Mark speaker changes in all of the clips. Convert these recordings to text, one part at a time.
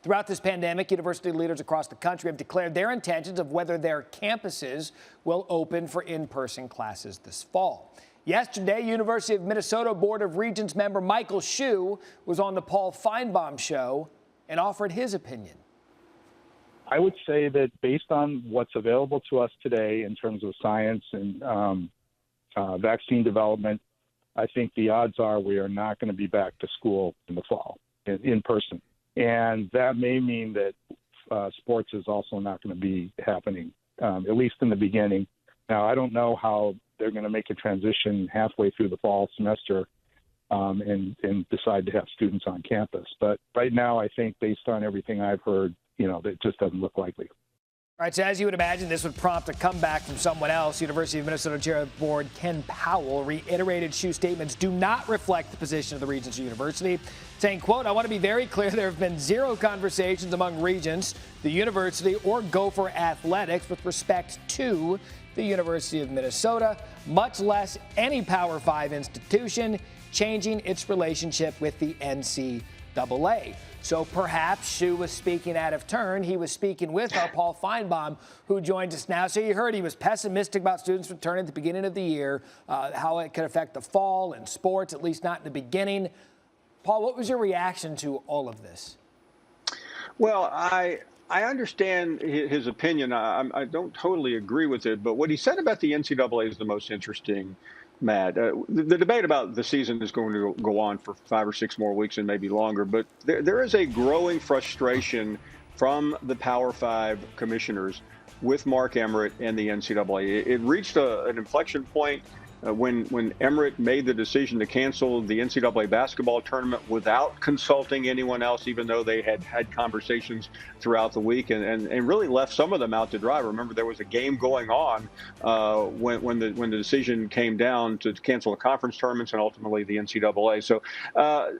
Speaker 1: Throughout this pandemic, university leaders across the country have declared their intentions of whether their campuses will open for in-person classes this fall. Yesterday, University of Minnesota Board of Regents member Michael Shue was on the Paul Finebaum show and offered his opinion.
Speaker 2: I would say that based on what's available to us today in terms of science and vaccine development, I think the odds are we are not going to be back to school in the fall in person. And that may mean that sports is also not going to be happening, at least in the beginning. Now, I don't know how they're going to make a transition halfway through the fall semester and decide to have students on campus. But right now, I think based on everything I've heard, that just doesn't look likely.
Speaker 1: All right, so as you would imagine, this would prompt a comeback from someone else. University of Minnesota Chair of the Board Kendall Powell reiterated Shue's statements do not reflect the position of the Regents University, saying, quote, "I want to be very clear, there have been zero conversations among Regents, the university, or Gopher Athletics with respect to the University of Minnesota, much less any Power 5 institution changing its relationship with the NCAA." So perhaps Shue was speaking out of turn. He was speaking with our Paul Finebaum, who joins us now. So you heard he was pessimistic about students returning at the beginning of the year, how it could affect the fall and sports, at least not in the beginning. Paul, what was your reaction to all of this?
Speaker 3: Well, I understand his opinion. I don't totally agree with it, but what he said about the NCAA is the most interesting, Matt. The debate about the season is going to go on for 5 or 6 more weeks and maybe longer, but there is a growing frustration from the Power 5 commissioners with Mark Emmert and the NCAA. It reached an inflection point when Emmert made the decision to cancel the NCAA basketball tournament without consulting anyone else, even though they had had conversations throughout the week and really left some of them out to dry. Remember, there was a game going on when the decision came down to cancel the conference tournaments and ultimately the NCAA. So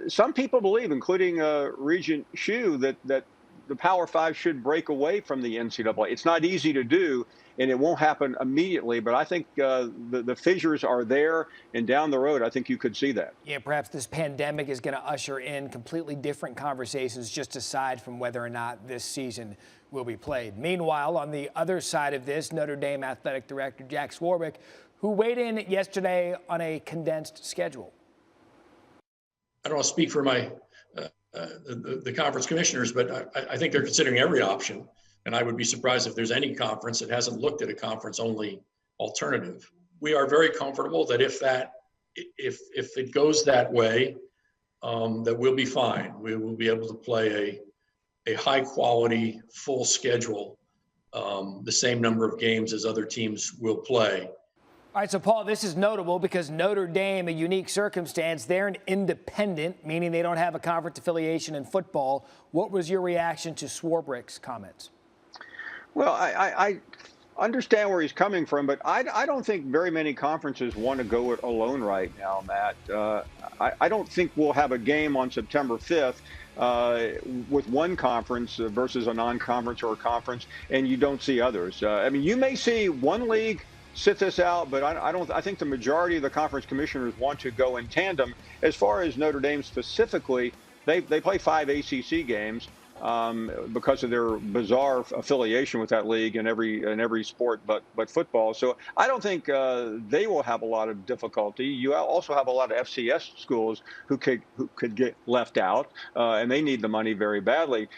Speaker 3: some people believe, including Regent Shue, that the Power 5 should break away from the NCAA. It's not easy to do, and it won't happen immediately, but I think the fissures are there, and down the road, I think you could see that.
Speaker 1: Yeah, perhaps this pandemic is going to usher in completely different conversations, just aside from whether or not this season will be played. Meanwhile, on the other side of this, Notre Dame Athletic Director Jack Swarbrick, who weighed in yesterday on a condensed schedule.
Speaker 4: I don't want to speak for the conference commissioners, but I think they're considering every option. And I would be surprised if there's any conference that hasn't looked at a conference-only alternative. We are very comfortable that if it goes that way, that we'll be fine. We will be able to play a high-quality, full schedule, the same number of games as other teams will play.
Speaker 1: All right, so Paul, this is notable because Notre Dame, a unique circumstance, they're an independent, meaning they don't have a conference affiliation in football. What was your reaction to Swarbrick's comments?
Speaker 3: Well, I understand where he's coming from, but I don't think very many conferences want to go it alone right now, Matt. I don't think we'll have a game on September 5th with one conference versus a non-conference or a conference, and you don't see others. I mean, you may see one league sit this out, but I think the majority of the conference commissioners want to go in tandem. As far as Notre Dame specifically, they play 5 ACC games. Because of their bizarre affiliation with that league in every sport but football. So I don't think they will have a lot of difficulty. You also have a lot of FCS schools who could get left out, and they need the money very badly.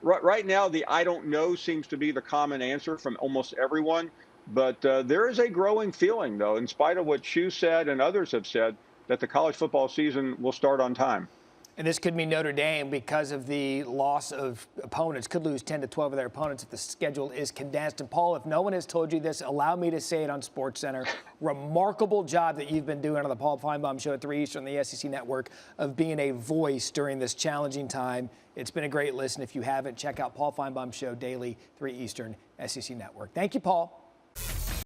Speaker 3: Right now, the I don't know seems to be the common answer from almost everyone. But there is a growing feeling, though, in spite of what Shue said and others have said, that the college football season will start on time.
Speaker 1: And this could mean Notre Dame, because of the loss of opponents, could lose 10 to 12 of their opponents if the schedule is condensed. And, Paul, if no one has told you this, allow me to say it on SportsCenter. Remarkable job that you've been doing on the Paul Finebaum Show at 3 Eastern, the SEC Network, of being a voice during this challenging time. It's been a great listen. If you haven't, check out Paul Finebaum Show daily, 3 Eastern, SEC Network. Thank you, Paul.